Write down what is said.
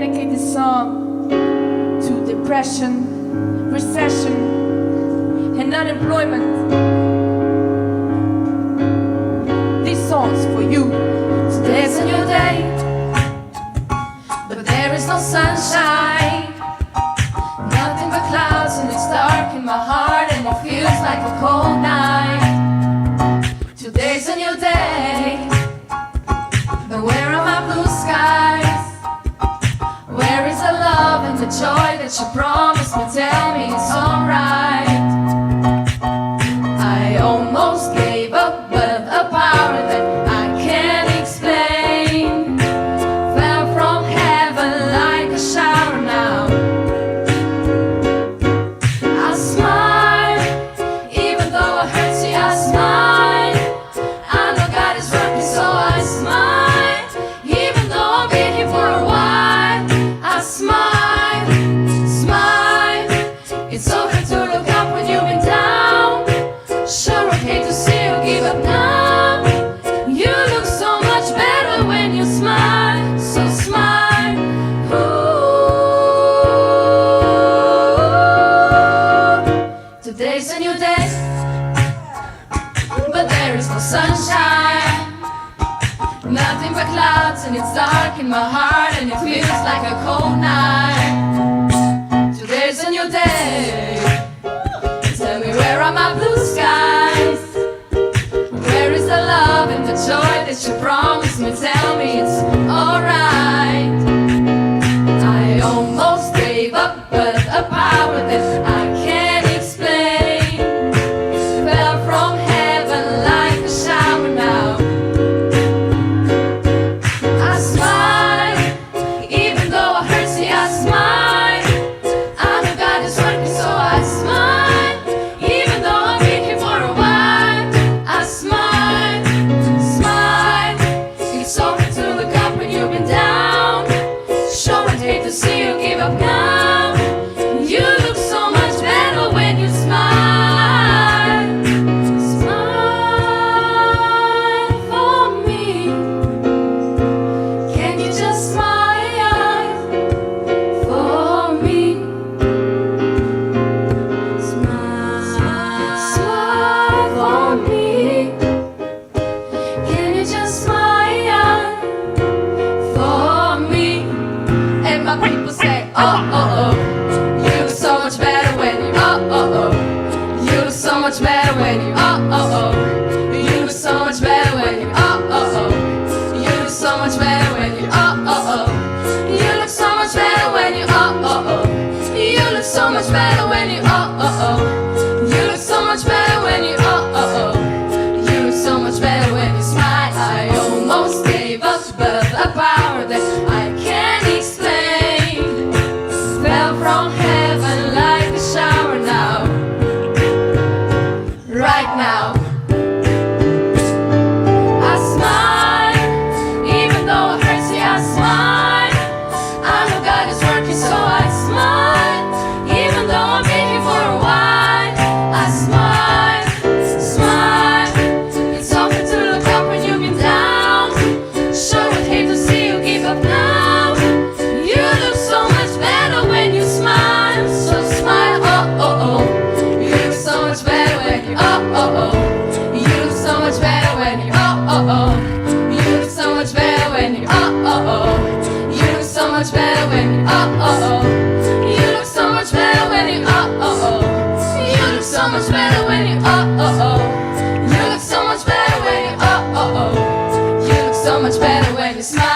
dedicate this song to depression, recession, and unemployment. This song's for you. Today's a new day, but there is no sunshine. Nothing but clouds, and it's dark in my heart, and it feels like a cold night. Today's a new day, but where are my blue skies? Where is the love and the joy that you promised me? Tell me it's alright. I almost gave up, but a power that I can't explain fell from heaven like a shower now. I smile, even though it hurts, see I smile. I know God is working, so I smile, even though I've been here for a while. I smile, smile. It's so hard to look up when you've been down. Sure, I hate to see you give up now. You look so much better when you smile, so smile. Ooh. Today's a new day, but there is no sunshine. Nothing but clouds, and it's dark in my heart, and it feels like a cold night. Today's a new day. Tell me, where are my blue skies? Where is the love and the joy that you promised me? Tell me it's alright. I almost gave up, but a power that I can't explain fell from heaven like a shower now. I smile, even though I hurt, see I smile. I know God is working, so I smile, even though I've been here for a while. I smile, smile. It's so hard to look up when you've been down. Sure, I'd hate to see you give up now. You look so much better when you smile. Smile for me. Can you just smile for me? Smile, smile for me. Can you just smile for me? And my people say, oh, oh, oh. You look so much better when you, oh, oh, oh. You look so much better when you, oh, oh, oh. You look so much better when you, oh, oh, oh. You look so much better when you, oh, oh, oh. You look so much better when you, oh, oh, oh. You look so much better when you, oh, oh, oh. You look so much better when you, oh, oh, oh. You look so much better when you smile. I almost gave up, but the power that I can't explain fell from heaven like a shower now. Right now. I smile, even though it hurts, see I smile. I know God is working, so I smile, even though I've been here for a while. I smile, smile. It's so hard to look up when you've been down. Sure, I'd hate to see you give up now. You look so much better when you smile, so smile, oh, oh, oh. You look so much better when you, oh, oh, oh. You look so much better when you, oh, oh, oh. You look so much better when you, oh, oh, oh. You look so much better when you, oh, oh, oh. You look so much better when you, oh, oh, oh. You look so much better when you, oh, oh, oh. You look so much better when you, oh, oh, oh. You look so much better when you smile.